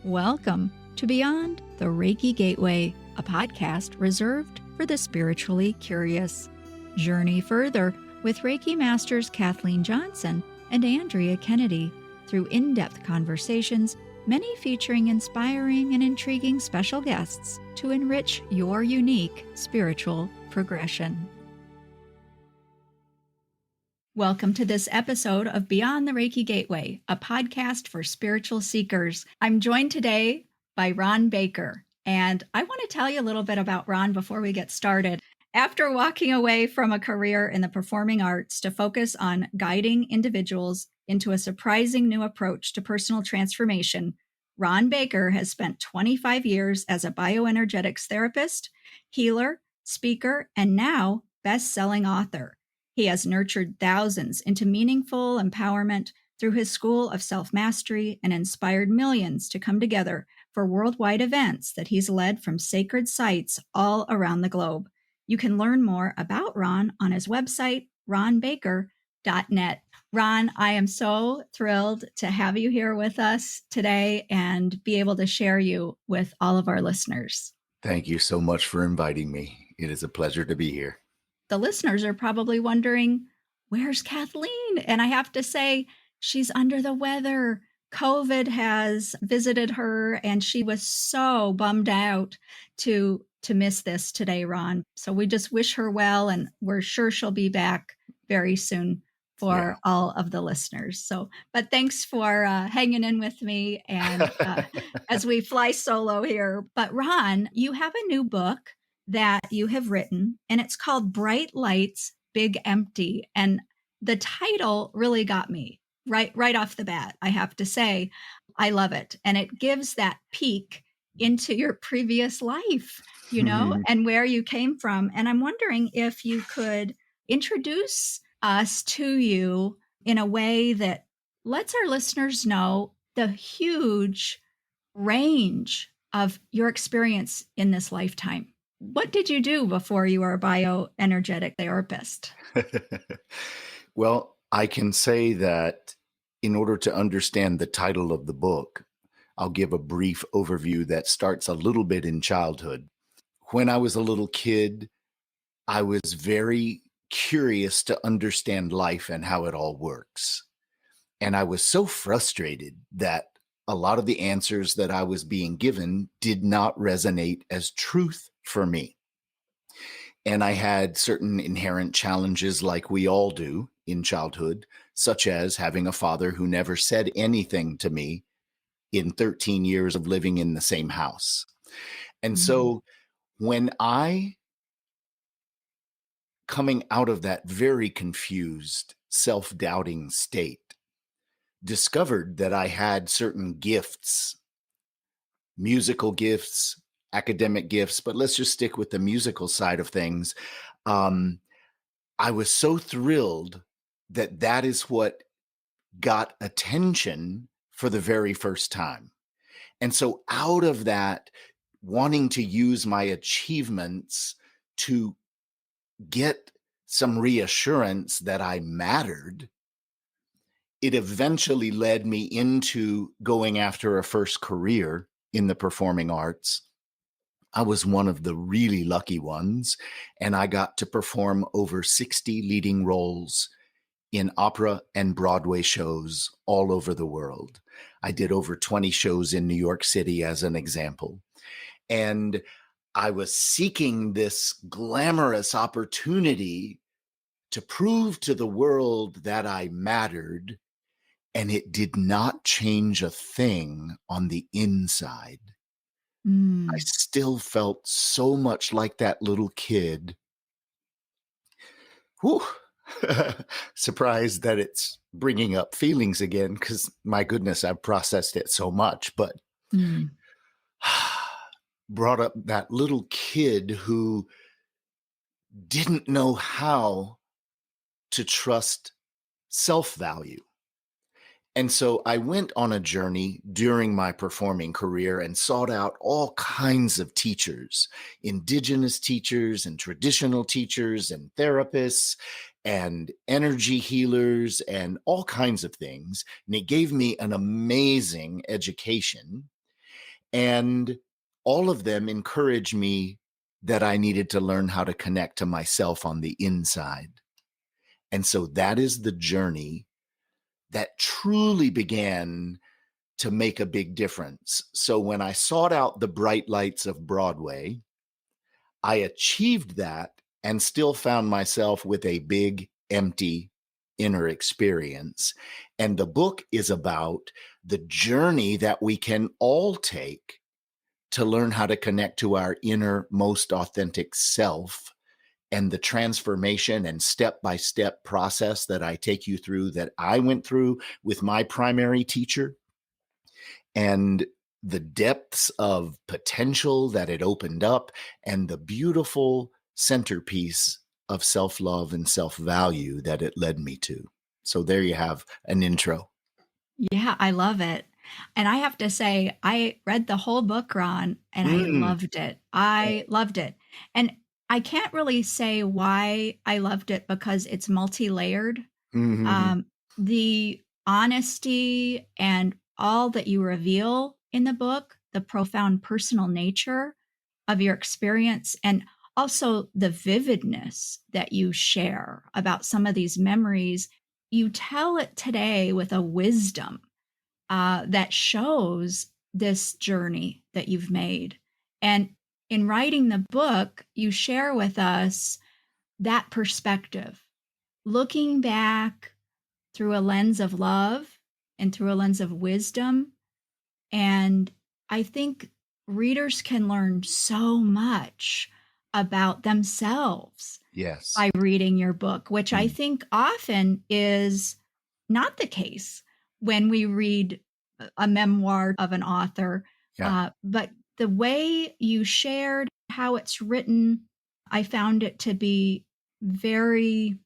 Welcome to Beyond the Reiki Gateway, a podcast reserved for the spiritually curious. Journey further with Reiki Masters Kathleen Johnson and Andrea Kennedy through in-depth conversations, many featuring inspiring and intriguing special guests to enrich your unique spiritual progression. Welcome to this episode of Beyond the Reiki Gateway, a podcast for spiritual seekers. I'm joined today by Ron Baker, and I want to tell you a little bit about Ron before we get started. After walking away from a career in the performing arts to focus on guiding individuals into a surprising new approach to personal transformation, Ron Baker has spent 25 years as a bioenergetics therapist, healer, speaker, and now best-selling author. He has nurtured thousands into meaningful empowerment through his school of self-mastery and inspired millions to come together for worldwide events that he's led from sacred sites all around the globe. You can learn more about Ron on his website, ronbaker.net. Ron, I am so thrilled to have you here with us today and be able to share you with all of our listeners. Thank you so much for inviting me. It is a pleasure to be here. The listeners are probably wondering, where's Kathleen? And I have to say, she's under the weather. COVID has visited her, and she was so bummed out to miss this today, Ron. So we just wish her well, and we're sure she'll be back very soon for all of the listeners. So, but thanks for hanging in with me and as we fly solo here. But Ron, you have a new book that you have written, and it's called Bright Lights, Big Empty. And the title really got me right off the bat. I have to say, I love it. And it gives that peek into your previous life, and where you came from. And I'm wondering if you could introduce us to you in a way that lets our listeners know the huge range of your experience in this lifetime. What did you do before you were a bioenergetic therapist? Well, I can say that in order to understand the title of the book, I'll give a brief overview that starts a little bit in childhood. When I was a little kid, I was very curious to understand life and how it all works. And I was so frustrated that a lot of the answers that I was being given did not resonate as truth for me. And I had certain inherent challenges like we all do in childhood, such as having a father who never said anything to me in 13 years of living in the same house. And so when I, coming out of that very confused, self-doubting state, discovered that I had certain gifts, musical gifts, academic gifts, but let's just stick with the musical side of things. I was so thrilled that that is what got attention for the very first time. And so out of that, wanting to use my achievements to get some reassurance that I mattered, it eventually led me into going after a first career in the performing arts. I was one of the really lucky ones, and I got to perform over 60 leading roles in opera and Broadway shows all over the world. I did over 20 shows in New York City as an example. And I was seeking this glamorous opportunity to prove to the world that I mattered, and it did not change a thing on the inside. I still felt so much like that little kid. Whew. Surprised that it's bringing up feelings again, because my goodness, I've processed it so much, but brought up that little kid who didn't know how to trust self-value. And so I went on a journey during my performing career and sought out all kinds of teachers, indigenous teachers and traditional teachers and therapists and energy healers and all kinds of things. And it gave me an amazing education. And all of them encouraged me that I needed to learn how to connect to myself on the inside. And so that is the journey that truly began to make a big difference. So when I sought out the bright lights of Broadway, I achieved that and still found myself with a big, empty inner experience. And the book is about the journey that we can all take to learn how to connect to our inner, most authentic self, and the transformation and step by step process that I take you through that I went through with my primary teacher, and the depths of potential that it opened up, and the beautiful centerpiece of self love and self value that it led me to. So, there you have an intro. Yeah, I love it. And I have to say, I read the whole book, Ron, and I Mm. loved it. I loved it. And I can't really say why I loved it because it's multi-layered. Mhm. The honesty and all that you reveal in the book, the profound personal nature of your experience, and also the vividness that you share about some of these memories. You tell it today with a wisdom that shows this journey that you've made. And in writing the book, you share with us that perspective, looking back through a lens of love and through a lens of wisdom. And I think readers can learn so much about themselves Yes. by reading your book, which I Mm. think often is not the case when we read a memoir of an author. Yeah. But the way you shared how it's written, I found it to be very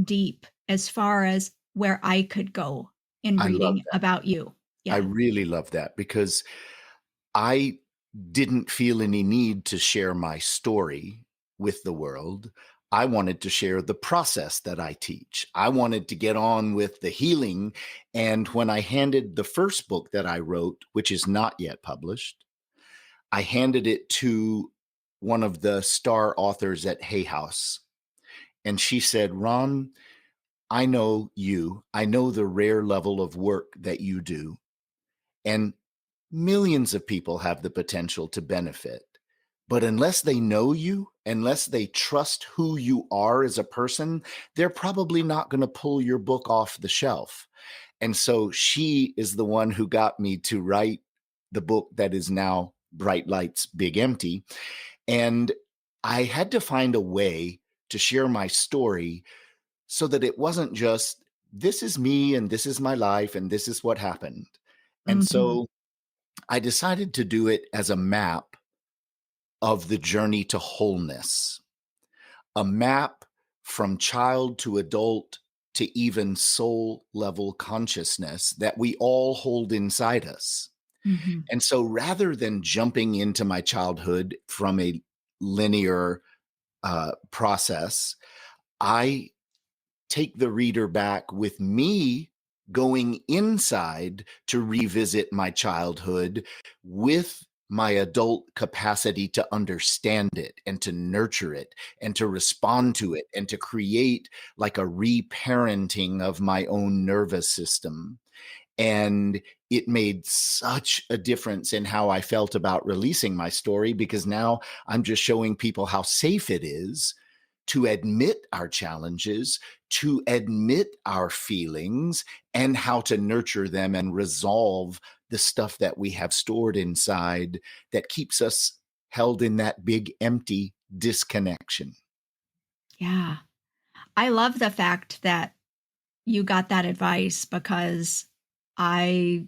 deep as far as where I could go in I love reading that. about you. I Yeah. really love that because I didn't feel any need to share my story with the world. I wanted to share the process that I teach. I wanted to get on with the healing. And when I handed the first book that I wrote, which is not yet published, I handed it to one of the star authors at Hay House. And she said, Ron, I know you. I know the rare level of work that you do. And millions of people have the potential to benefit. But unless they know you, unless they trust who you are as a person, they're probably not going to pull your book off the shelf. And so she is the one who got me to write the book that is now Bright Lights, Big Empty. And I had to find a way to share my story so that it wasn't just, this is me and this is my life and this is what happened. And Mhm. so I decided to do it as a map of the journey to wholeness, a map from child to adult to even soul level consciousness that we all hold inside us. Mhm. And so rather than jumping into my childhood from a linear process, I take the reader back with me going inside to revisit my childhood with my adult capacity to understand it and to nurture it and to respond to it and to create like a reparenting of my own nervous system. And it made such a difference in how I felt about releasing my story because now I'm just showing people how safe it is to admit our challenges, to admit our feelings, and how to nurture them and resolve the stuff that we have stored inside that keeps us held in that big empty disconnection. Yeah. I love the fact that you got that advice because I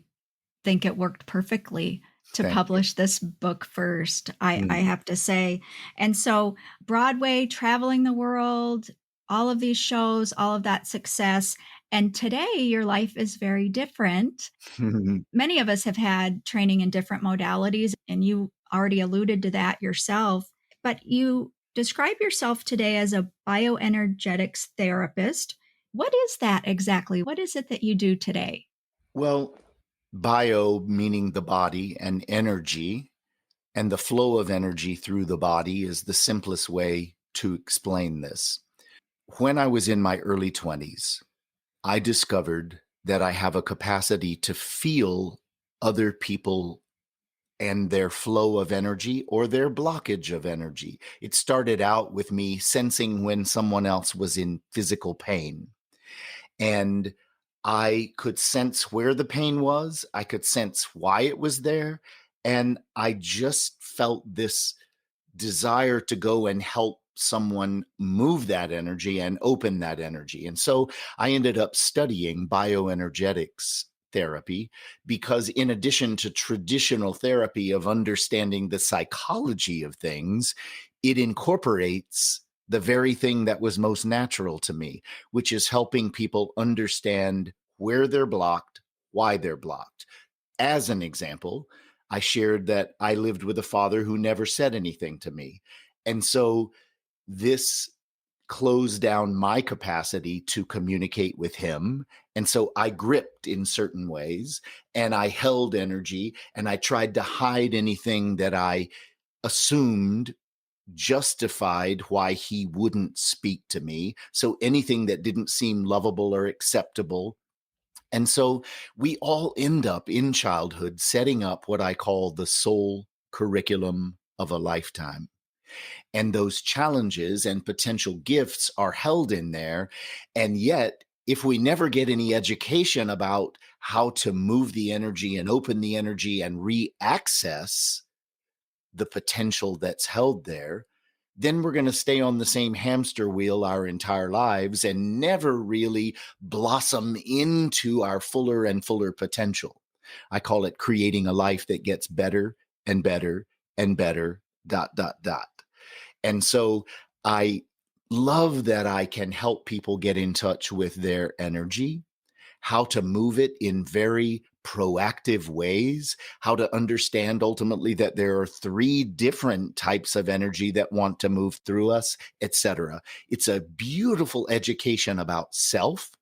think it worked perfectly to Thank you. publish this book first, I Mm. have to say. And so Broadway, traveling the world, all of these shows, all of that success, and today your life is very different. Many of us have had training in different modalities, and you already alluded to that yourself, but you describe yourself today as a bioenergetics therapist. What is that exactly? What is it that you do today? Well, Bio meaning the body, and energy, and the flow of energy through the body is the simplest way to explain this. When I was in my early 20s, I discovered that I have a capacity to feel other people and their flow of energy or their blockage of energy. It started out with me sensing when someone else was in physical pain. And I could sense where the pain was, I could sense why it was there. And I just felt this desire to go and help someone move that energy and open that energy. And so I ended up studying bioenergetics therapy because, in addition to traditional therapy of understanding the psychology of things, it incorporates the very thing that was most natural to me, which is helping people understand where they're blocked, why they're blocked. As an example, I shared that I lived with a father who never said anything to me. And so this closed down my capacity to communicate with him. And so I gripped in certain ways and I held energy and I tried to hide anything that I assumed justified why he wouldn't speak to me. So anything that didn't seem lovable or acceptable. And so we all end up in childhood setting up what I call the soul curriculum of a lifetime. And those challenges and potential gifts are held in there. And yet, if we never get any education about how to move the energy and open the energy and re access the potential that's held there, then we're going to stay on the same hamster wheel our entire lives and never really blossom into our fuller and fuller potential. I call it creating a life that gets better and better and better, dot, dot, dot. And so I love that I can help people get in touch with their energy, how to move it in very proactive ways, how to understand ultimately that there are three different types of energy that want to move through us, etc. It's a beautiful education about self,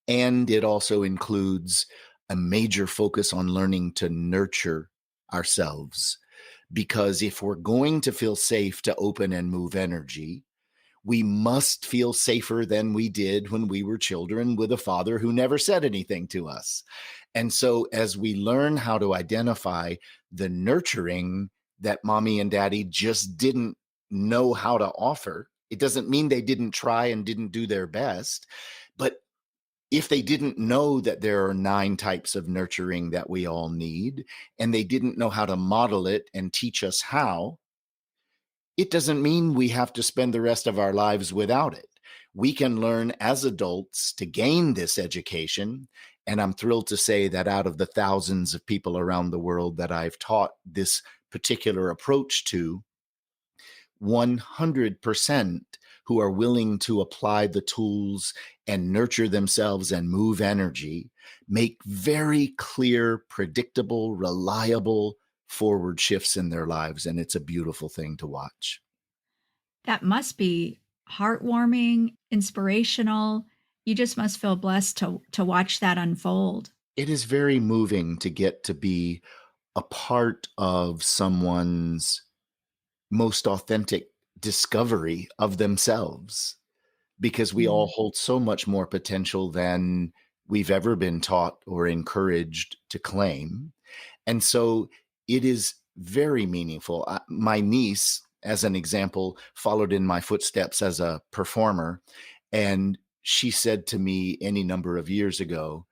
and it also includes a major focus on learning to nurture ourselves. Because if we're going to feel safe to open and move energy, we must feel safer than we did when we were children with a father who never said anything to us. And so, as we learn how to identify the nurturing that mommy and daddy just didn't know how to offer, it doesn't mean they didn't try and didn't do their best. But if they didn't know that there are 9 types of nurturing that we all need, and they didn't know how to model it and teach us how, it doesn't mean we have to spend the rest of our lives without it. We can learn as adults to gain this education. And I'm thrilled to say that out of the thousands of people around the world that I've taught this particular approach to, 100% who are willing to apply the tools and nurture themselves and move energy make very clear, predictable, reliable forward shifts in their lives. And it's a beautiful thing to watch. That must be heartwarming, inspirational. You just must feel blessed to watch that unfold. It is very moving to get to be a part of someone's most authentic discovery of themselves, because we all Mm. hold so much more potential than we've ever been taught or encouraged to claim. And so it is very meaningful. My niece, as an example, followed in my footsteps as a performer. And she said to me any number of years ago,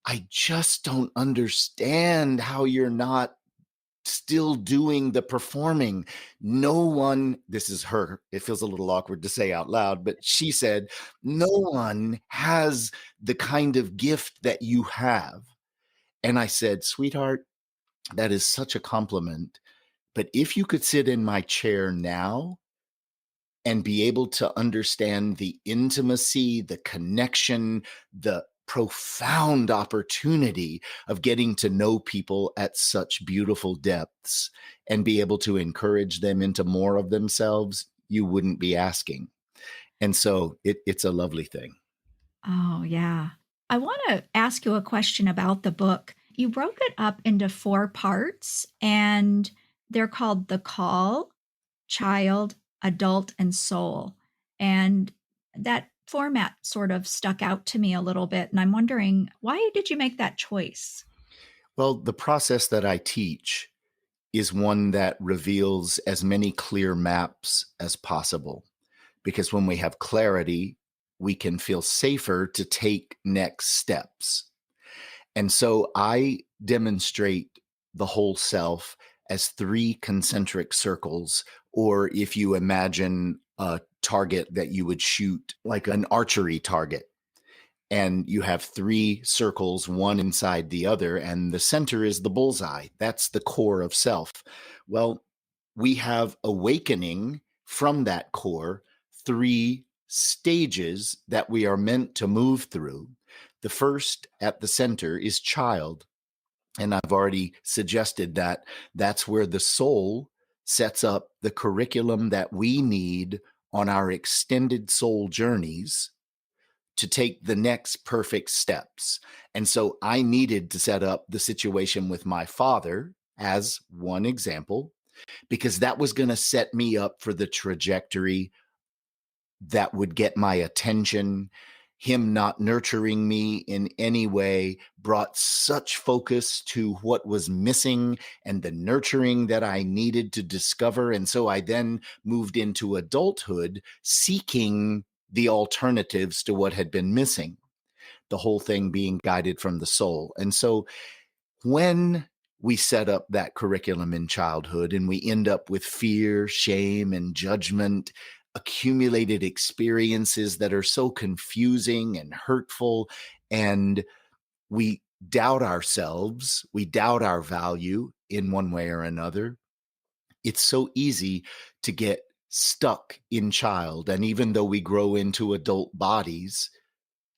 I just don't understand how you're not still doing the performing. No one, this is her, it feels a little awkward to say out loud, but she said, no one has the kind of gift that you have. And I said, sweetheart, that is such a compliment. But if you could sit in my chair now and be able to understand the intimacy, the connection, the profound opportunity of getting to know people at such beautiful depths and be able to encourage them into more of themselves, you wouldn't be asking. And so it's a lovely thing. Oh, yeah. I want to ask you a question about the book. You broke it up into 4 parts, and they're called the call, child, adult, and soul. And that format sort of stuck out to me a little bit, and I'm wondering, why did you make that choice? Well, the process that I teach is one that reveals as many clear maps as possible. Because when we have clarity, we can feel safer to take next steps. And so I demonstrate the whole self as 3 concentric circles, or if you imagine a target that you would shoot like an archery target, and you have 3 circles, one inside the other, and the center is the bullseye. That's the core of self. Well, we have awakening from that core, 3 stages that we are meant to move through. The first at the center is child. And I've already suggested that that's where the soul sets up the curriculum that we need on our extended soul journeys to take the next perfect steps. And so I needed to set up the situation with my father as one example, because that was going to set me up for the trajectory that would get my attention. Him not nurturing me in any way brought such focus to what was missing and the nurturing that I needed to discover. And so I then moved into adulthood seeking the alternatives to what had been missing, the whole thing being guided from the soul. And so when we set up that curriculum in childhood and we end up with fear, shame, and judgment, accumulated experiences that are so confusing and hurtful, and we doubt ourselves, we doubt our value in one way or another, it's so easy to get stuck in child. And even though we grow into adult bodies,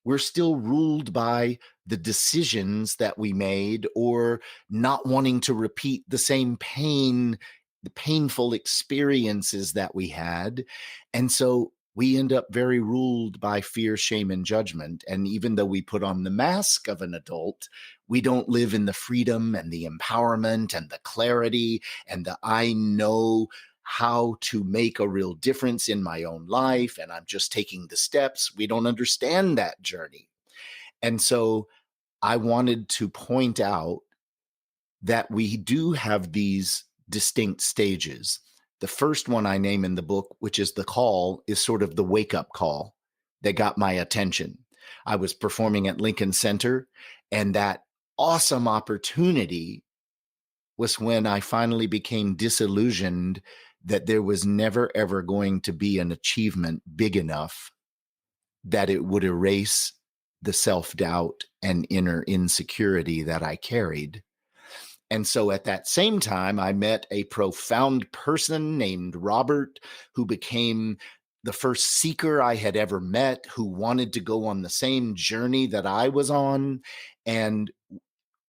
we're still ruled by the decisions that we made, or not wanting to repeat the same pain, the painful experiences that we had. And so we end up very ruled by fear, shame, and judgment. And even though we put on the mask of an adult, we don't live in the freedom and the empowerment and the clarity and the I know how to make a real difference in my own life, and I'm just taking the steps. We don't understand that journey. And so I wanted to point out that we do have these distinct stages. The first one I name in the book, which is the call, is sort of the wake up call that got my attention. I was performing at Lincoln Center, and that awesome opportunity was when I finally became disillusioned that there was never, ever going to be an achievement big enough that it would erase the self-doubt and inner insecurity that I carried. And so at that same time, I met a profound person named Robert, who became the first seeker I had ever met, who wanted to go on the same journey that I was on. And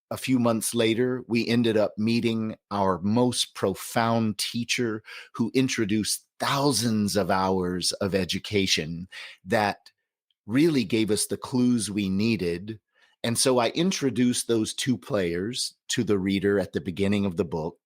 a few months later, we ended up meeting our most profound teacher, who introduced thousands of hours of education that really gave us the clues we needed. And so I introduced those 2 players to the reader at the beginning of the book,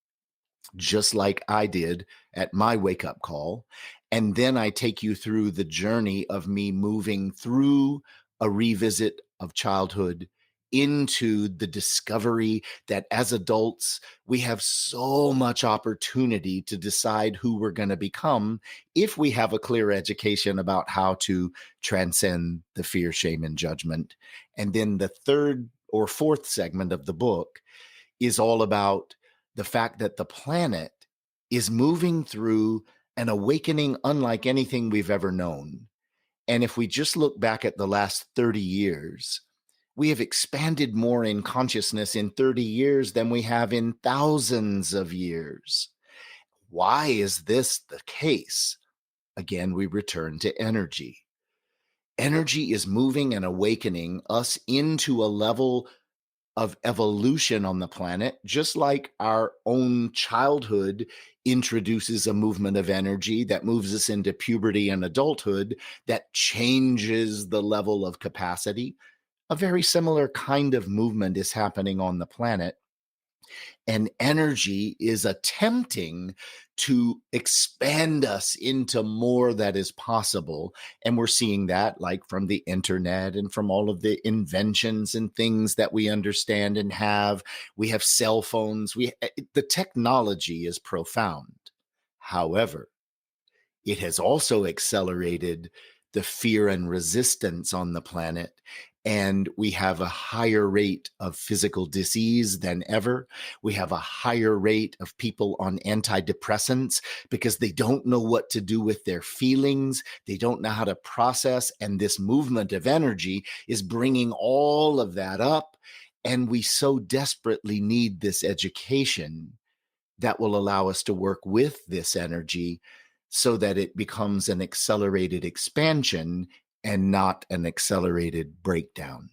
just like I did at my wake up call. And then I take you through the journey of me moving through a revisit of childhood into the discovery that as adults, we have so much opportunity to decide who we're going to become if we have a clear education about how to transcend the fear, shame, and judgment. And then the third or fourth segment of the book is all about the fact that the planet is moving through an awakening unlike anything we've ever known. And if we just look back at the last 30 years, we have expanded more in consciousness in 30 years than we have in thousands of years. Why is this the case? Again, we return to energy. Energy is moving and awakening us into a level of evolution on the planet, just like our own childhood introduces a movement of energy that moves us into puberty and adulthood that changes the level of capacity. a very similar kind of movement is happening on the planet. And energy is attempting to expand us into more that is possible. And we're seeing that like from the internet and from all of the inventions and things that we understand and have. We have cell phones. The technology is profound. However, it has also accelerated the fear and resistance on the planet. And we have a higher rate of physical disease than ever. We have a higher rate of people on antidepressants because they don't know what to do with their feelings. They don't know how to process. And this movement of energy is bringing all of that up. And we so desperately need this education that will allow us to work with this energy so that it becomes an accelerated expansion and not an accelerated breakdown.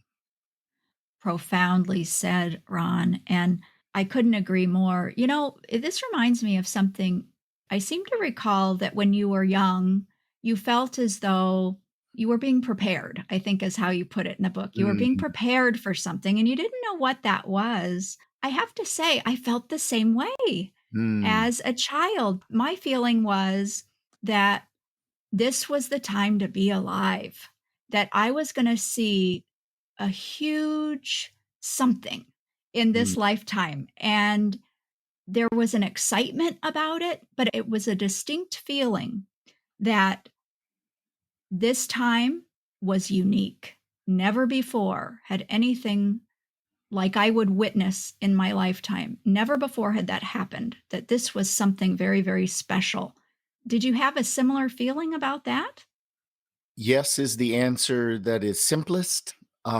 Profoundly said, Ron. And I couldn't agree more. This reminds me of something. I seem to recall that when you were young, you felt as though you were being prepared, I think is how you put it in the book. You were being Mm, prepared for something and you didn't know what that was. I have to say, I felt the same way mm, as a child. My feeling was that this was the time to be alive, that I was going to see a huge something in mm, this lifetime. And there was an excitement about it, but it was a distinct feeling that this time was unique. Never before had anything like I would witness in my lifetime. Never before had that happened, that this was something very, very special. Did you have a similar feeling about that? yes is the answer that is simplest.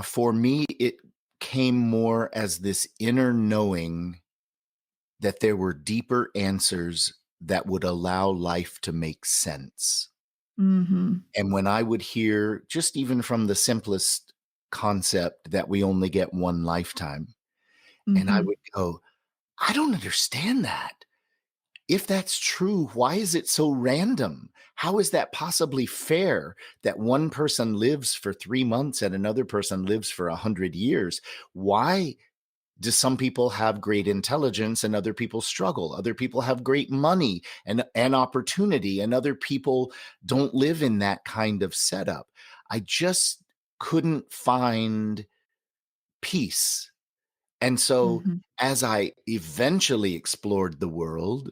For me, it came more as this inner knowing that there were deeper answers that would allow life to make sense. Mhm. And when I would hear, just even from the simplest concept that we only get one lifetime, and I Mhm. would go, I don't understand that. If that's true, why is it so random? How is that possibly fair that one person lives for 3 months and another person lives for 100 years? Why do some people have great intelligence and other people struggle? Other people have great money and opportunity, and other people don't live in that kind of setup. I just couldn't find peace. And so, Mhm. as I eventually explored the world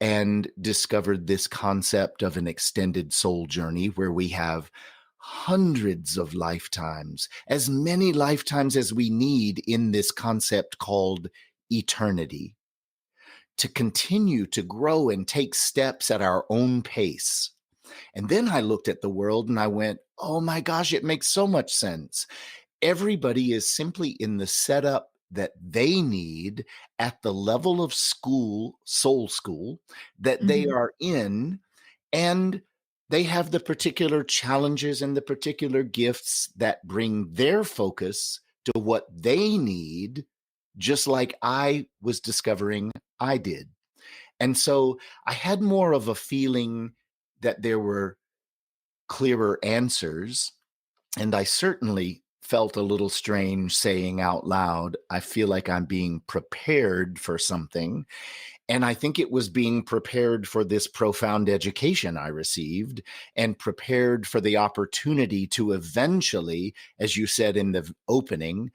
and discovered this concept of an extended soul journey where we have hundreds of lifetimes, as many lifetimes as we need in this concept called eternity, to continue to grow and take steps at our own pace. And then I looked at the world and I went, oh my gosh, it makes so much sense. Everybody is simply in the setup that they need at the level of school, soul school, that they Mhm. are in. And they have the particular challenges and the particular gifts that bring their focus to what they need, just like I was discovering I did. And so I had more of a feeling that there were clearer answers. And I certainly felt a little strange saying out loud, I feel like I'm being prepared for something. And I think it was being prepared for this profound education I received and prepared for the opportunity to eventually, as you said in the opening,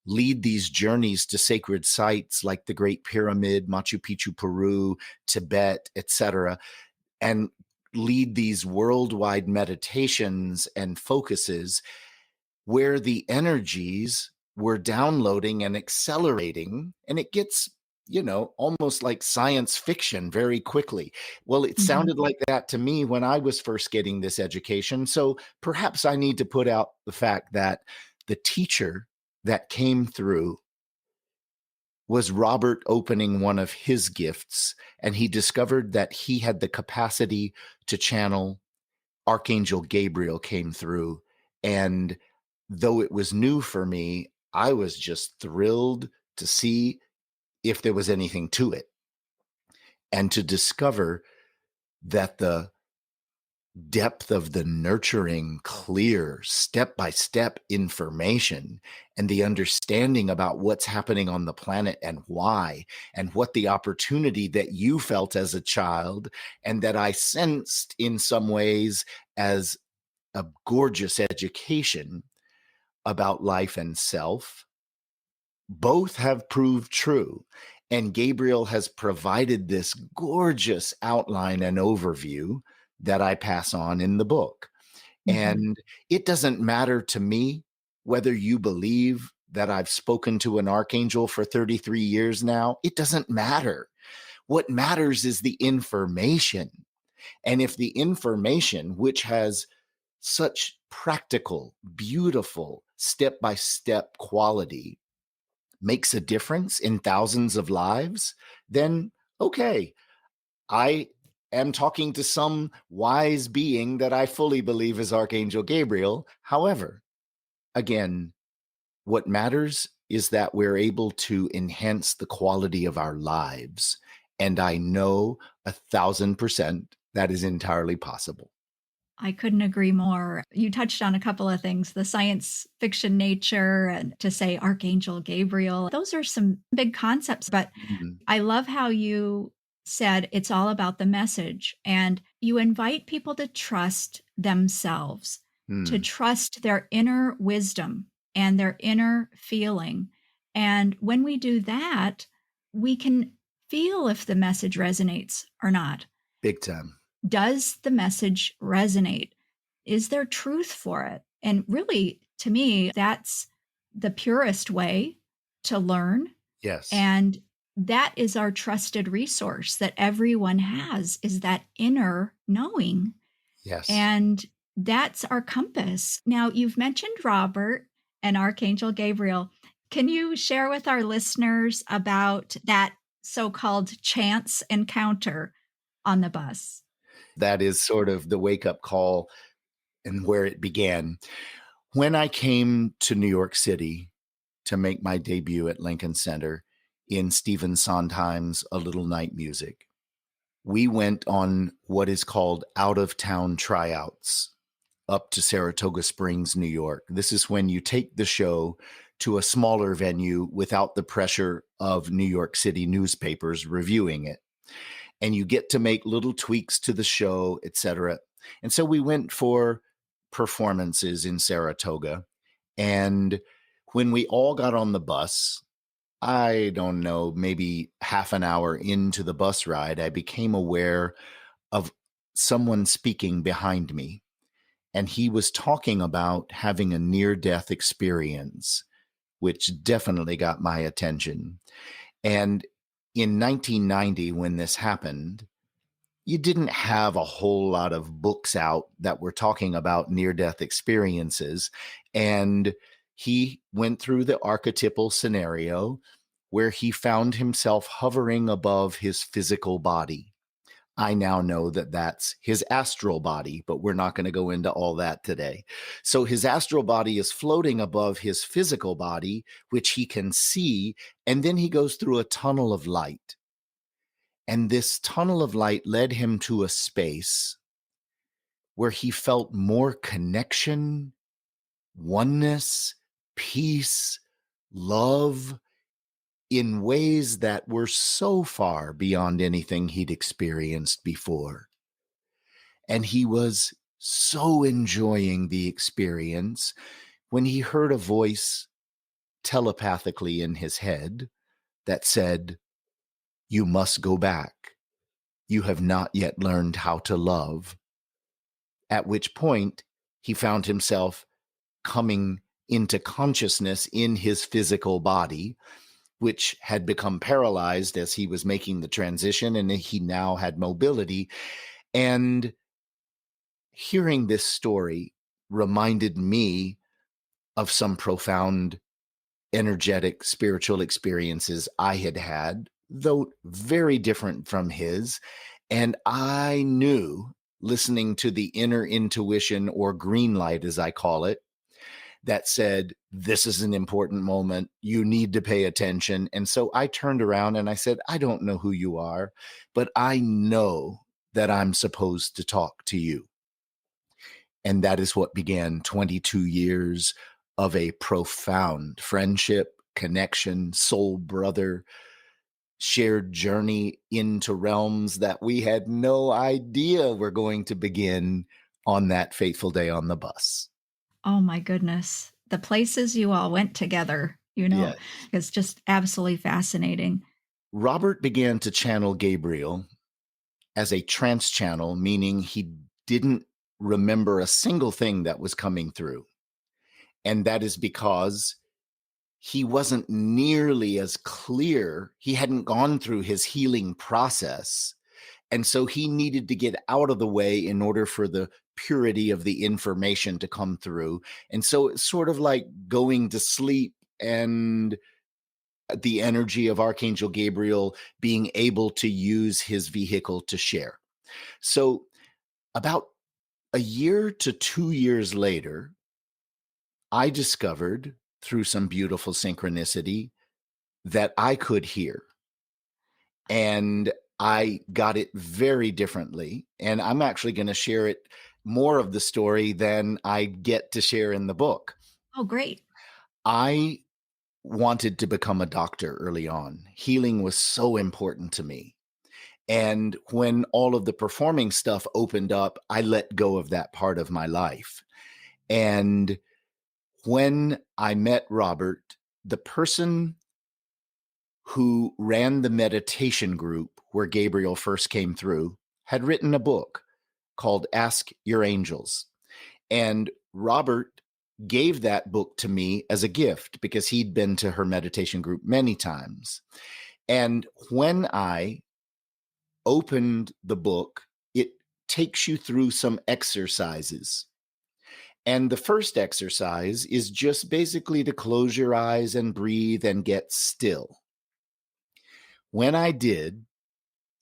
lead these journeys to sacred sites like the Great Pyramid, Machu Picchu, Peru, Tibet, etc., and lead these worldwide meditations and focuses where the energies were downloading and accelerating, and it gets, almost like science fiction very quickly. Well, it Mhm. sounded like that to me when I was first getting this education. So perhaps I need to put out the fact that the teacher that came through was Robert opening one of his gifts, and he discovered that he had the capacity to channel. Archangel Gabriel came through. And though it was new for me, I was just thrilled to see if there was anything to it and to discover that the depth of the nurturing, clear, step by step information and the understanding about what's happening on the planet and why, and what the opportunity that you felt as a child and that I sensed in some ways as a gorgeous education about life and self, both have proved true. And Gabriel has provided this gorgeous outline and overview that I pass on in the book. Mhm. And it doesn't matter to me whether you believe that I've spoken to an archangel for 33 years now. It doesn't matter. What matters is the information. And if the information, which has such practical, beautiful, step by step quality, makes a difference in thousands of lives, then okay, I am talking to some wise being that I fully believe is Archangel Gabriel. However, again, what matters is that we're able to enhance the quality of our lives. And I know 1,000% that is entirely possible. I couldn't agree more. You touched on a couple of things, the science fiction nature and to say Archangel Gabriel. Those are some big concepts, but Mhm. I love how you said it's all about the message and you invite people to trust themselves, to Hmm. trust their inner wisdom and their inner feeling. And when we do that, we can feel if the message resonates or not. Big time. Does the message resonate? Is there truth for it? And really, to me, that's the purest way to learn. Yes. And that is our trusted resource that everyone has is that inner knowing. Yes. And that's our compass. Now, you've mentioned Robert and Archangel Gabriel. Can you share with our listeners about that so called chance encounter on the bus? That is sort of the wake up call and where it began. When I came to New York City to make my debut at Lincoln Center in Stephen Sondheim's A Little Night Music, we went on what is called out of town tryouts up to Saratoga Springs, New York. This is when you take the show to a smaller venue without the pressure of New York City newspapers reviewing it. And you get to make little tweaks to the show, etc. And so we went for performances in Saratoga. And when we all got on the bus, I don't know, maybe half an hour into the bus ride, I became aware of someone speaking behind me. And he was talking about having a near death experience, which definitely got my attention. And in 1990, when this happened, you didn't have a whole lot of books out that were talking about near death experiences. And he went through the archetypal scenario where he found himself hovering above his physical body. I now know that that's his astral body, but we're not going to go into all that today. So his astral body is floating above his physical body, which he can see. And then he goes through a tunnel of light. And this tunnel of light led him to a space where he felt more connection, oneness, peace, love in ways that were so far beyond anything he'd experienced before. And he was so enjoying the experience when he heard a voice telepathically in his head that said, "You must go back. You have not yet learned how to love." At which point he found himself coming into consciousness in his physical body, which had become paralyzed as he was making the transition, and he now had mobility. And hearing this story reminded me of some profound energetic spiritual experiences I had had, though very different from his. And I knew, listening to the inner intuition, or green light, as I call it, that said, "This is an important moment. You need to pay attention." And so I turned around and I said, "I don't know who you are, but I know that I'm supposed to talk to you." And that is what began 22 years of a profound friendship, connection, soul brother, shared journey into realms that we had no idea were going to begin on that fateful day on the bus. Oh my goodness. The places you all went together, Yes. is just absolutely fascinating. Robert began to channel Gabriel as a trance channel, meaning he didn't remember a single thing that was coming through. And that is because he wasn't nearly as clear. He hadn't gone through his healing process. And so he needed to get out of the way in order for the purity of the information to come through. And so it's sort of like going to sleep and the energy of Archangel Gabriel being able to use his vehicle to share. So about a year to 2 years later, I discovered through some beautiful synchronicity that I could hear. And I got it very differently. And I'm actually going to share it more of the story than I get to share in the book. Oh, great. I wanted to become a doctor early on. Healing was so important to me. And when all of the performing stuff opened up, I let go of that part of my life. And when I met Robert, the person who ran the meditation group where Gabriel first came through had written a book called Ask Your Angels. And Robert gave that book to me as a gift because he'd been to her meditation group many times. And when I opened the book, it takes you through some exercises. And the first exercise is just basically to close your eyes and breathe and get still. When I did,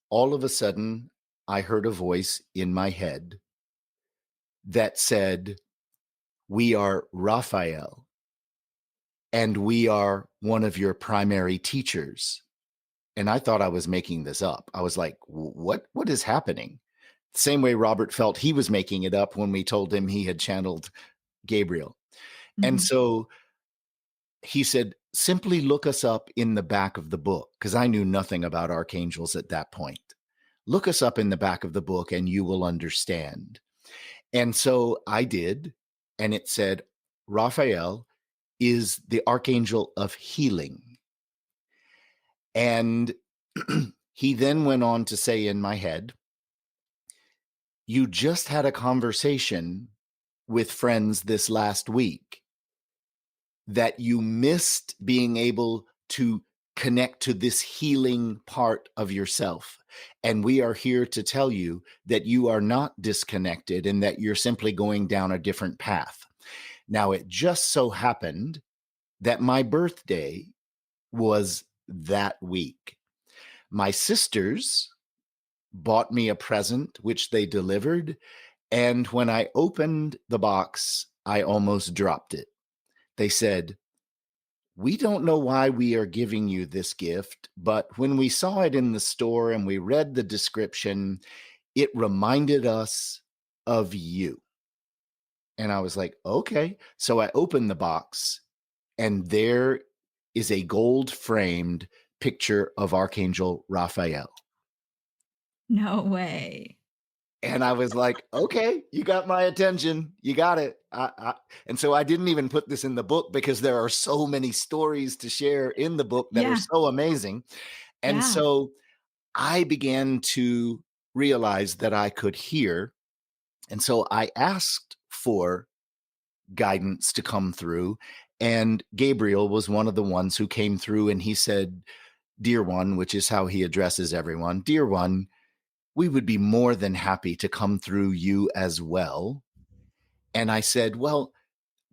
all of a sudden, I heard a voice in my head that said, "We are Raphael, and we are one of your primary teachers." And I thought I was making this up. I was like, what is happening? Same way Robert felt he was making it up when we told him he had channeled Gabriel. And Mhm. so he said, simply look us up in the back of the book, because I knew nothing about archangels at that point. Look us up in the back of the book and you will understand. And so I did. And it said, Raphael is the archangel of healing. And he then went on to say in my head, you just had a conversation with friends this last week that you missed being able to connect to this healing part of yourself. And we are here to tell you that you are not disconnected and that you're simply going down a different path. Now, it just so happened that my birthday was that week. My sisters bought me a present, which they delivered. And when I opened the box, I almost dropped it. They said, we don't know why we are giving you this gift, but when we saw it in the store and we read the description, it reminded us of you. And I was like, okay. So I opened the box, and there is a gold framed picture of Archangel Raphael. No way. And I was like, okay, you got my attention. You got it. And so I didn't even put this in the book because there are so many stories to share in the book that are Yeah, so amazing. And yeah. so I began to realize that I could hear. And so I asked for guidance to come through. And Gabriel was one of the ones who came through, and he said, Dear one, which is how he addresses everyone, Dear one, we would be more than happy to come through you as well. And I said, well,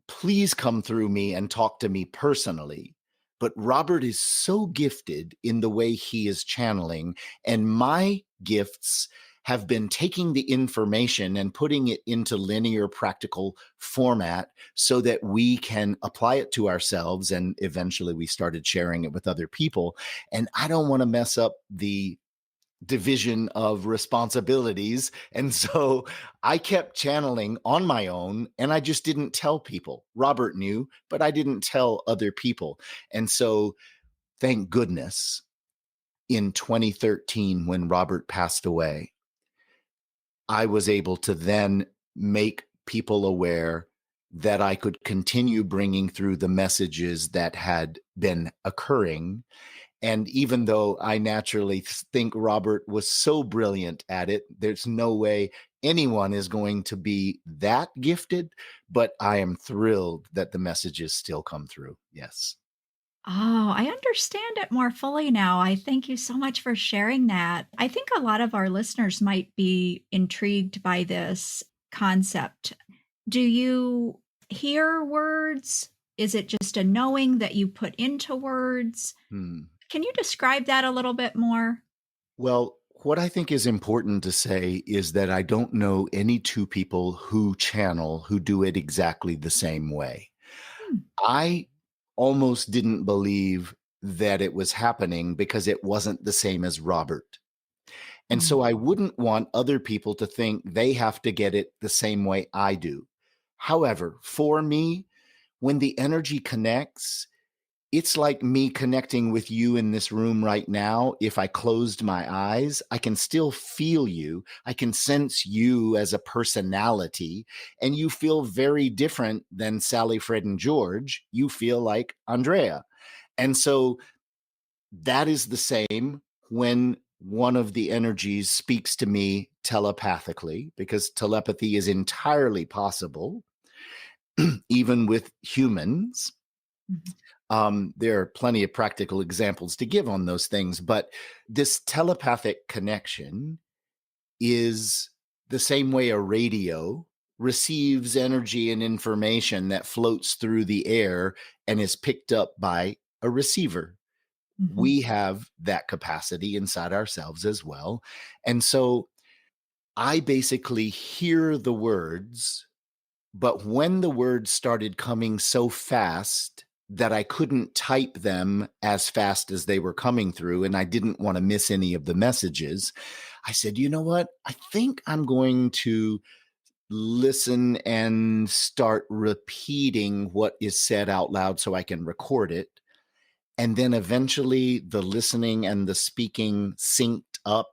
please come through me and talk to me personally. But Robert is so gifted in the way he is channeling, and my gifts have been taking the information and putting it into linear practical format so that we can apply it to ourselves. And eventually we started sharing it with other people. And I don't want to mess up the division of responsibilities. And so I kept channeling on my own and I just didn't tell people. Robert knew, but I didn't tell other people. And so thank goodness in 2013, when Robert passed away, I was able to then make people aware that I could continue bringing through the messages that had been occurring. And even though I naturally think Robert was so brilliant at it, there's no way anyone is going to be that gifted, but I am thrilled that the messages still come through. Yes. Oh, I understand it more fully now. I thank you so much for sharing that. I think a lot of our listeners might be intrigued by this concept. Do you hear words? Is it just a knowing that you put into words? Hmm. Can you describe that a little bit more? Well, what I think is important to say is that I don't know any two people who channel who do it exactly the same way. Hmm. I almost didn't believe that it was happening because it wasn't the same as Robert. And Mm. so I wouldn't want other people to think they have to get it the same way I do. However, for me, when the energy connects, it's like me connecting with you in this room right now. If I closed my eyes, I can still feel you. I can sense you as a personality, and you feel very different than Sally, Fred, and George. You feel like Andrea. And so that is the same when one of the energies speaks to me telepathically, because telepathy is entirely possible, even with humans. Mhm. There are plenty of practical examples to give on those things, but this telepathic connection is the same way a radio receives energy and information that floats through the air and is picked up by a receiver. Mhm. We have that capacity inside ourselves as well. And so I basically hear the words, but when the words started coming so fast that I couldn't type them as fast as they were coming through, and I didn't want to miss any of the messages, I said, you know what? I think I'm going to listen and start repeating what is said out loud so I can record it. And then eventually the listening and the speaking synced up.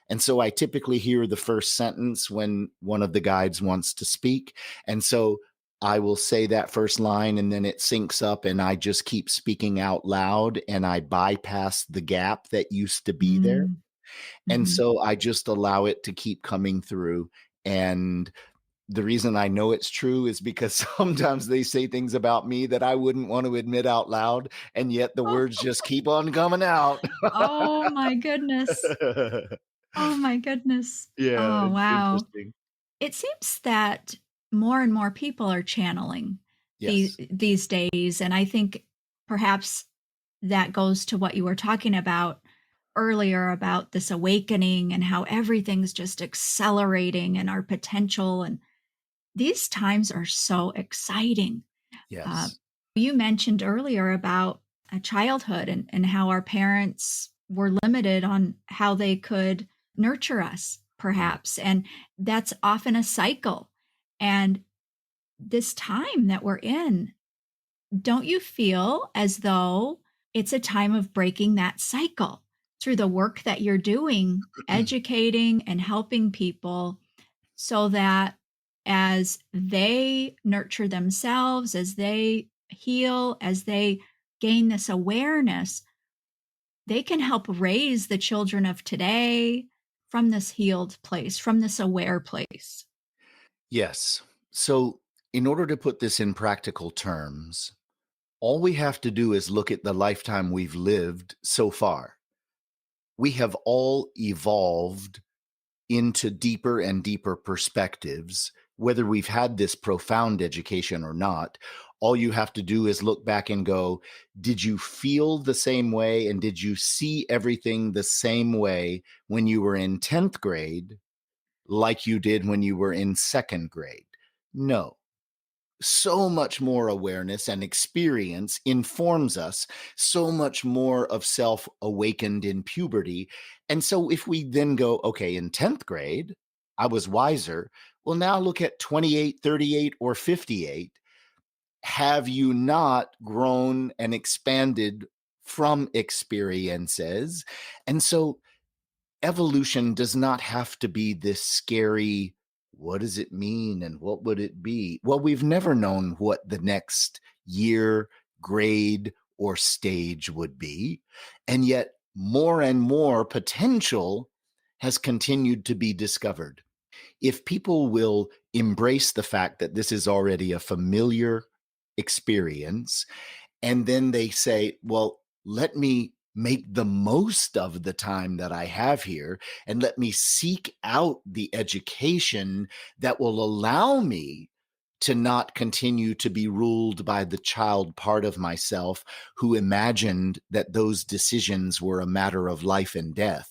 And so I typically hear the first sentence when one of the guides wants to speak. And so I will say that first line and then it syncs up and I just keep speaking out loud and I bypass the gap that used to be there. Mm. And Mhm. so I just allow it to keep coming through. And the reason I know it's true is because sometimes they say things about me that I wouldn't want to admit out loud, and yet the Oh, words just keep on coming out. oh my goodness. Oh my goodness. Yeah, Oh, it's wow. interesting. It seems that more and more people are channeling Yes. these days, and I think perhaps that goes to what you were talking about earlier about this awakening and how everything's just accelerating and our potential, and these times are so exciting. Uh, Yes. you mentioned earlier about childhood and how our parents were limited on how they could nurture us, Mm. perhaps. And that's often a cycle. And this time that we're in, don't you feel as though it's a time of breaking that cycle through the work that you're doing, educating and helping people so that as they nurture themselves, as they heal, as they gain this awareness, they can help raise the children of today from this healed place, from this aware place. Yes. So, in order to put this in practical terms, all we have to do is look at the lifetime we've lived so far. We have all evolved into deeper and deeper perspectives, whether we've had this profound education or not. All you have to do is look back and go, did you feel the same way? And did you see everything the same way when you were in 10th grade, like you did when you were in second grade? No. so much more awareness and experience informs us, so much more of self awakened in puberty. And so if we then go, okay, in 10th grade, I was wiser. Well, now look at 28, 38, or 58. Have you not grown and expanded from experiences? And so evolution does not have to be this scary, what does it mean and what would it be? Well, we've never known what the next year, grade, or stage would be. And yet, more and more potential has continued to be discovered. If people will embrace the fact that this is already a familiar experience, and then they say, well, let me make the most of the time that I have here and let me seek out the education that will allow me to not continue to be ruled by the child part of myself who imagined that those decisions were a matter of life and death.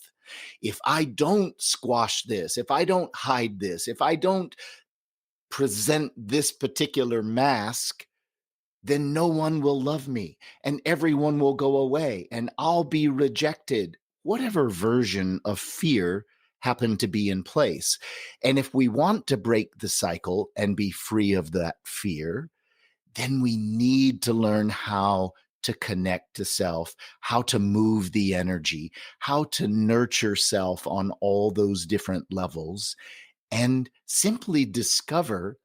If I don't squash this, if I don't hide this, if I don't present this particular mask, then no one will love me and everyone will go away and I'll be rejected, whatever version of fear happened to be in place. And if we want to break the cycle and be free of that fear, then we need to learn how to connect to self, how to move the energy, how to nurture self on all those different levels, and simply discover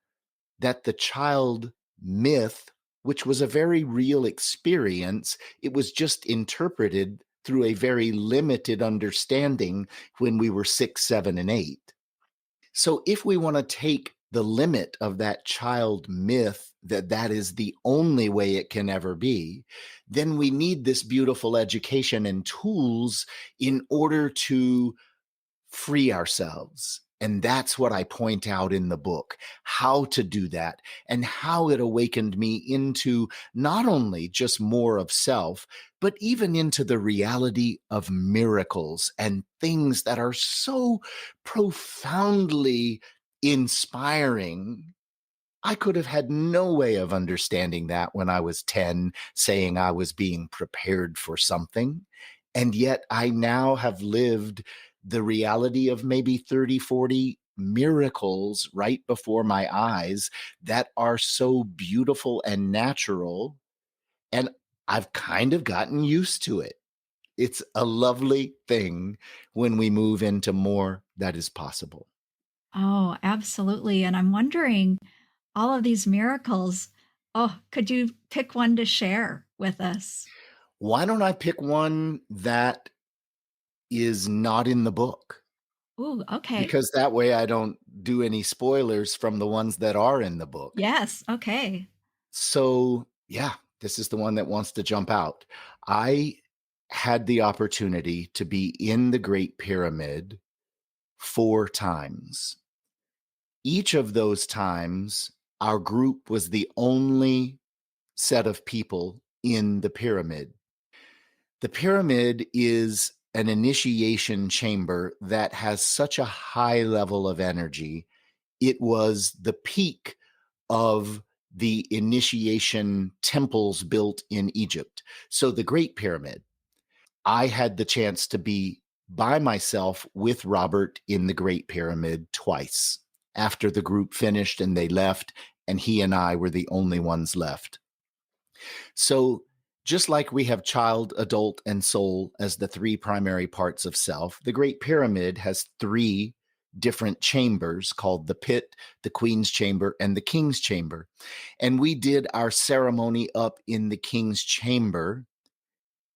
that the child myth, which was a very real experience, it was just interpreted through a very limited understanding when we were 6, 7, and 8. So if we want to take the limit of that child myth that that is the only way it can ever be, then we need this beautiful education and tools in order to free ourselves. And that's what I point out in the book, how to do that and how it awakened me into not only just more of self, but even into the reality of miracles and things that are so profoundly inspiring. I could have had no way of understanding that when I was 10, saying I was being prepared for something. And yet I now have lived the reality of maybe 30, 40 miracles right before my eyes that are so beautiful and natural. And I've kind of gotten used to it. It's a lovely thing when we move into more that is possible. Oh, absolutely. And I'm wondering, all of these miracles, oh, could you pick one to share with us? Why don't I pick one that is not in the book? Ooh, okay. Because that way I don't do any spoilers from the ones that are in the book. Yes, okay. So, yeah, this is the one that wants to jump out. I had the opportunity to be in the Great Pyramid 4 times. Each of those times, our group was the only set of people in the pyramid. The pyramid is an initiation chamber that has such a high level of energy. It was the peak of the initiation temples built in Egypt. So the Great Pyramid, I had the chance to be by myself with Robert in the Great Pyramid twice after the group finished and they left, and he and I were the only ones left. So, just like we have child, adult, and soul as the 3 primary parts of self, the Great Pyramid has 3 different chambers called the pit, the queen's chamber, and the king's chamber. And we did our ceremony up in the king's chamber,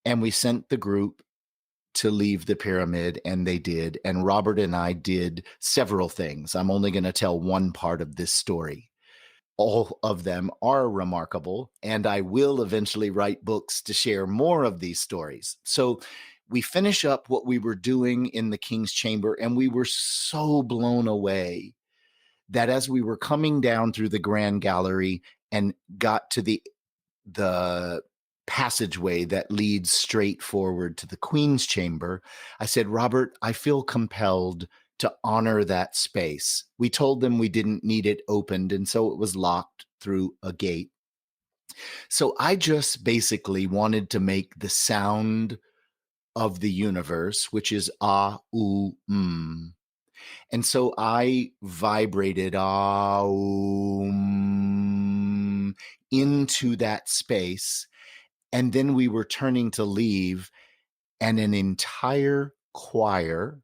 and we sent the group to leave the pyramid, and they did. And Robert and I did several things. I'm only going to tell one part of this story. All of them are remarkable, and I will eventually write books to share more of these stories. So we finish up what we were doing in the King's Chamber, and we were so blown away that as we were coming down through the Grand Gallery and got to the passageway that leads straight forward to the Queen's Chamber, I said, Robert, I feel compelled to honor that space. We told them we didn't need it opened, and so it was locked through a gate. So I just basically wanted to make the sound of the universe, which is ah, oo, And so I vibrated into that space. And then we were turning to leave, and an entire choir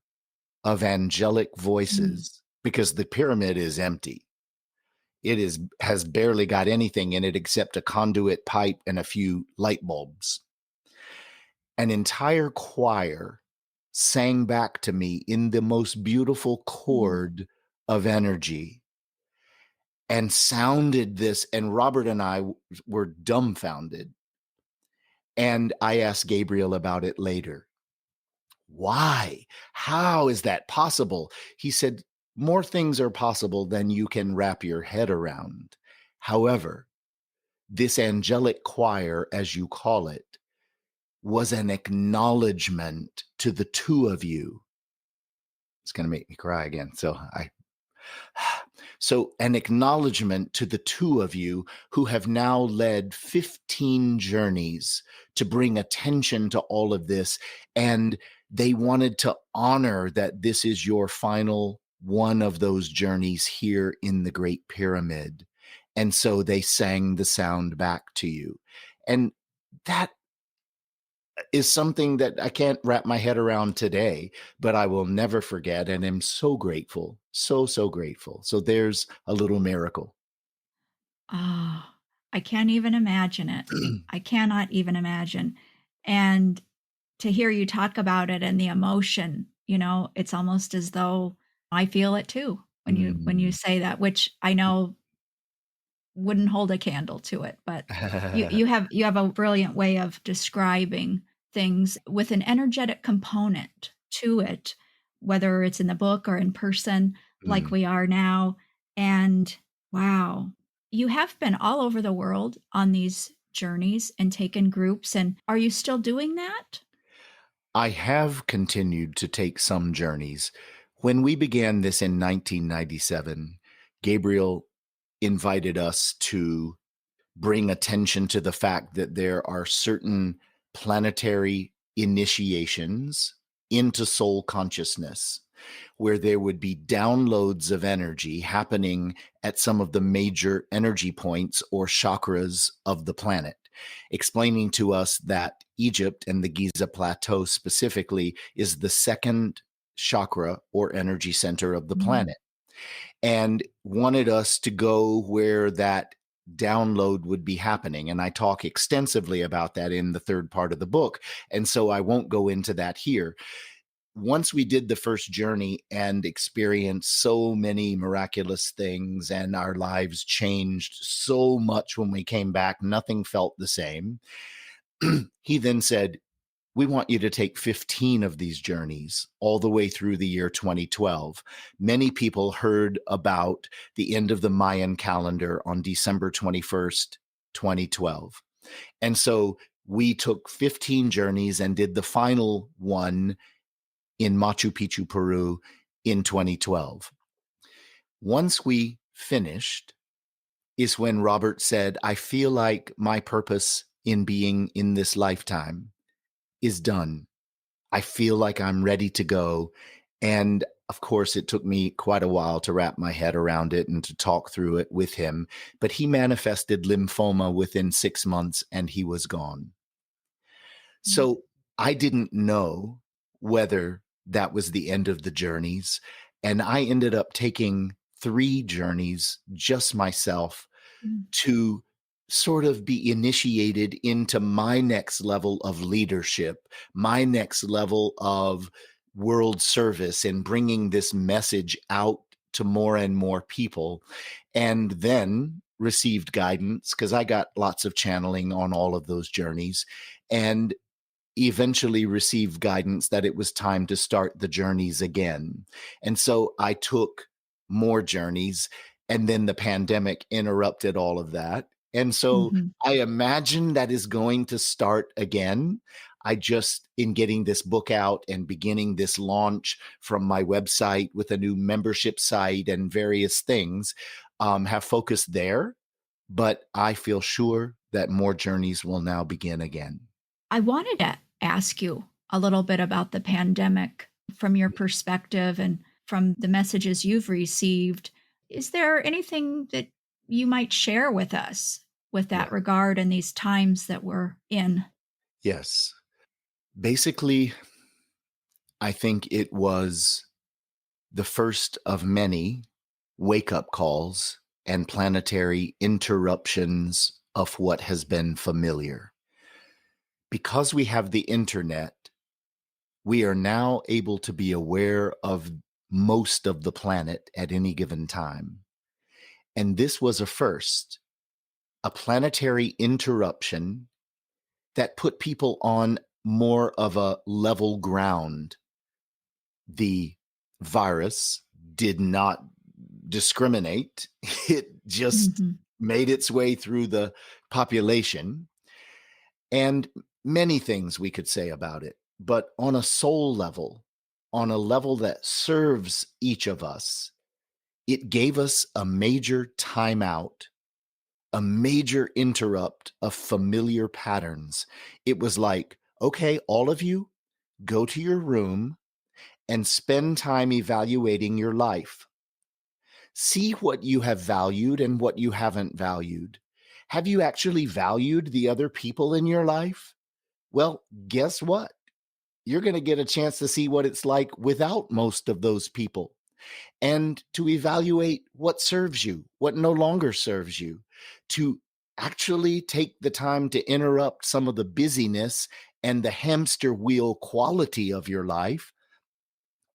of angelic Mm. voices, because the pyramid is empty. It has barely got anything in it except a conduit pipe and a few light bulbs. An entire choir sang back to me in the most beautiful Mm. chord of energy and sounded this. And Robert and I were dumbfounded. And I asked Gabriel about it later. Why? How is that possible? He said, more things are possible than you can wrap your head around. However, this angelic choir, as you call it, was an acknowledgement to the two of you. It's going to make me cry again. So an acknowledgement to the two of you who have now led 15 journeys to bring attention to all of this. And they wanted to honor that this is your final one of those journeys here in the Great Pyramid. And so they sang the sound back to you. And that is something that I can't wrap my head around today, but I will never forget and am so grateful. So, so grateful. So there's a little miracle. Ah, I can't even imagine it. I cannot even imagine. And to hear you talk about it and the emotion, it's almost as though I feel it too when you Mm. say that, which I know wouldn't hold a candle to it, but you have a brilliant way of describing things with an energetic component to it, whether it's in the book or in person like Mm. we are now. And wow, you have been all over the world on these journeys and taken groups. And are you still doing that? I have continued to take some journeys. When we began this in 1997, Gabriel invited us to bring attention to the fact that there are certain planetary initiations into soul consciousness where there would be downloads of energy happening at some of the major energy points or chakras of the planet, explaining to us that Egypt and the Giza Plateau specifically is the second chakra or energy center of the Mm. planet, and wanted us to go where that download would be happening. And I talk extensively about that in the third part of the book. And so I won't go into that here. Once we did the first journey and experienced so many miraculous things, and our lives changed so much when we came back, nothing felt the same. He then said, we want you to take 15 of these journeys all the way through the year 2012. Many people heard about the end of the Mayan calendar on December 21st, 2012. And so we took 15 journeys and did the final one in Machu Picchu, Peru in 2012. Once we finished is when Robert said, I feel like my purpose in being in this lifetime is done. I feel like I'm ready to go. And of course, it took me quite a while to wrap my head around it and to talk through it with him. But he manifested lymphoma within 6 months and he was gone. Mm. So I didn't know whether that was the end of the journeys. And I ended up taking 3 journeys just myself Mm. to sort of be initiated into my next level of leadership, my next level of world service, and bringing this message out to more and more people. And then received guidance because I got lots of channeling on all of those journeys, and eventually received guidance that it was time to start the journeys again. And so I took more journeys, and then the pandemic interrupted all of that. And so Mhm. I imagine that is going to start again. I just, in getting this book out and beginning this launch from my website with a new membership site and various things, have focused there. but I feel sure that more journeys will now begin again. I wanted to ask you a little bit about the pandemic from your perspective and from the messages you've received. Is there anything that you might share with us with Yeah. that regard in these times that we're in? Yes. Basically, I think it was the first of many wake up calls and planetary interruptions of what has been familiar. Because we have the internet, we are now able to be aware of most of the planet at any given time. And this was a first, a planetary interruption that put people on more of a level ground. The virus did not discriminate, it just Mhm. made its way through the population. And many things we could say about it. But on a soul level, on a level that serves each of us, it gave us a major timeout, a major interrupt of familiar patterns. It was like, okay, all of you, go to your room and spend time evaluating your life. See what you have valued and what you haven't valued. Have you actually valued the other people in your life? Well, guess what? You're going to get a chance to see what it's like without most of those people and to evaluate what serves you, what no longer serves you, to actually take the time to interrupt some of the busyness and the hamster wheel quality of your life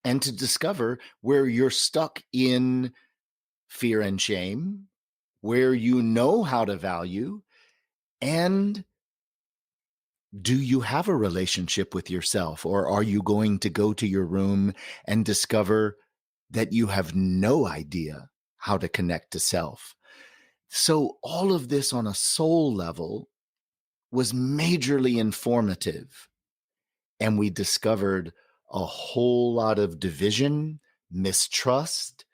and to discover where you're stuck in fear and shame, where you know how to value, and do you have a relationship with yourself, or are you going to go to your room and discover that you have no idea how to connect to self? So, all of this on a soul level was majorly informative. And we discovered a whole lot of division, mistrust,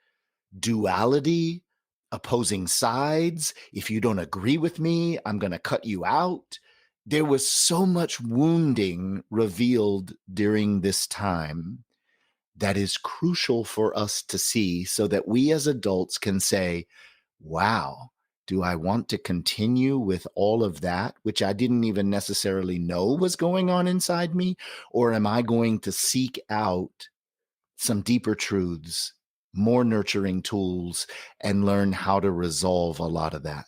duality, opposing sides. If you don't agree with me, I'm going to cut you out. There was so much wounding revealed during this time that is crucial for us to see so that we as adults can say, wow, do I want to continue with all of that, which I didn't even necessarily know was going on inside me? Or am I going to seek out some deeper truths, more nurturing tools, and learn how to resolve a lot of that?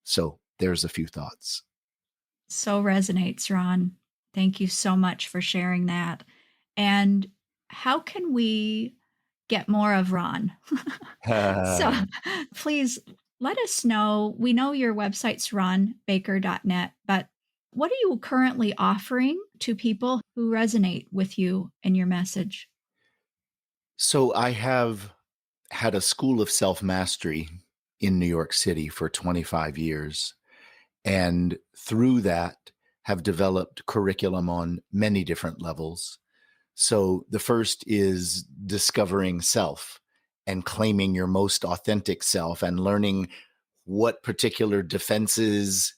So there's a few thoughts. So resonates, Ron. Thank you so much for sharing that. And how can we get more of Ron? So please let us know. We know your website's ronbaker.net, but what are you currently offering to people who resonate with you and your message? So I have had a school of self mastery in New York City for 25 years. And through that, have developed curriculum on many different levels. So the first is discovering self and claiming your most authentic self and learning what particular defenses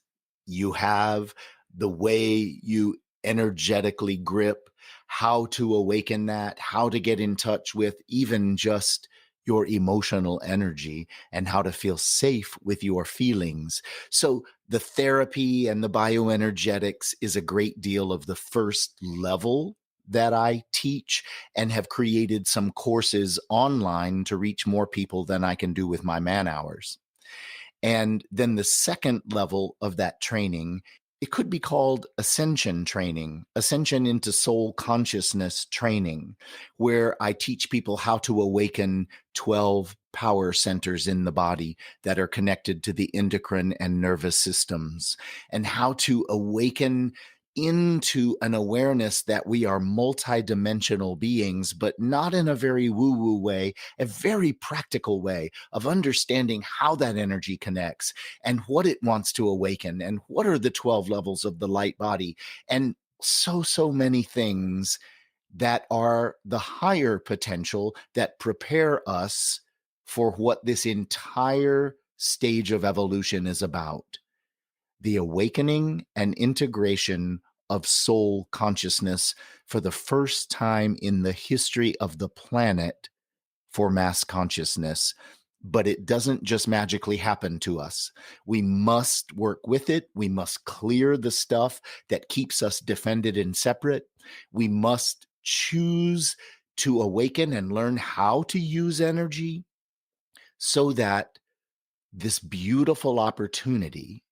you have, the way you energetically grip, how to awaken that, how to get in touch with even just your emotional energy and how to feel safe with your feelings. So the therapy and the bioenergetics is a great deal of the first level that I teach and have created some courses online to reach more people than I can do with my man hours. And then the second level of that training, it could be called ascension training, ascension into soul consciousness training, where I teach people how to awaken 12 power centers in the body that are connected to the endocrine and nervous systems, and how to awaken into an awareness that we are multidimensional beings, but not in a very woo woo way, a very practical way of understanding how that energy connects and what it wants to awaken and what are the 12 levels of the light body and so many things that are the higher potential that prepare us for what this entire stage of evolution is about: the awakening and integration of soul consciousness for the first time in the history of the planet for mass consciousness. But it doesn't just magically happen to us. We must work with it. We must clear the stuff that keeps us defended and separate. We must choose to awaken and learn how to use energy so that this beautiful opportunity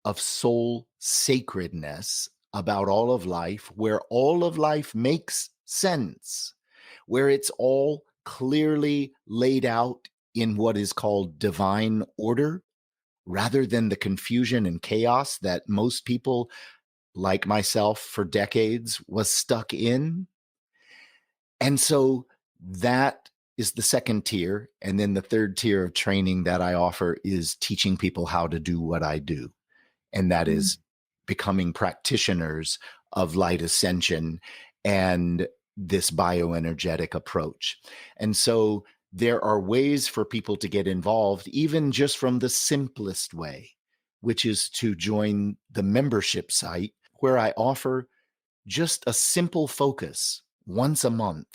of soul sacredness about all of life, where all of life makes sense, where it's all clearly laid out in what is called divine order, rather than the confusion and chaos that most people, like myself for decades, was stuck in. And so that is the second tier. And then the third tier of training that I offer is teaching people how to do what I do. And that Mm. is becoming practitioners of light ascension and this bioenergetic approach. And so there are ways for people to get involved, even just from the simplest way, which is to join the membership site, where I offer just a simple focus once a month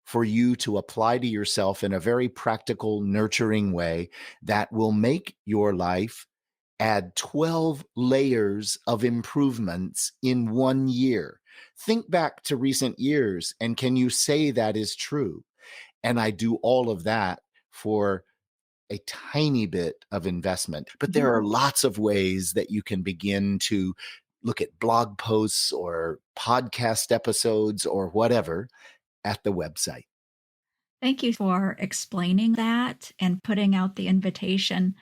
for you to apply to yourself in a very practical, nurturing way that will make your life add 12 layers of improvements in 1 year. Think back to recent years, and can you say that is true? And I do all of that for a tiny bit of investment. But there are lots of ways that you can begin to look at blog posts or podcast episodes or whatever at the website. Thank you for explaining that and putting out the invitation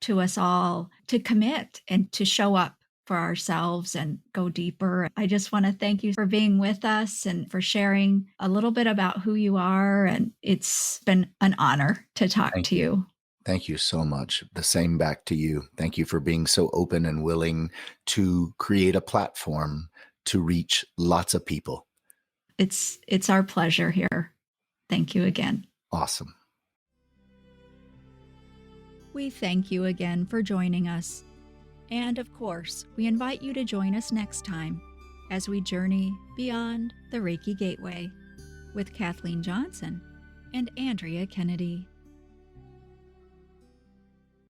to us all to commit and to show up for ourselves and go deeper. I just want to thank you for being with us and for sharing a little bit about who you are. And it's been an honor to talk Thank to you. you. Thank you so much. The same back to you. Thank you for being so open and willing to create a platform to reach lots of people. It's our pleasure here. Thank you again. Awesome. We thank you again for joining us. And of course, we invite you to join us next time as we journey beyond the Reiki Gateway with Kathleen Johnson and Andrea Kennedy.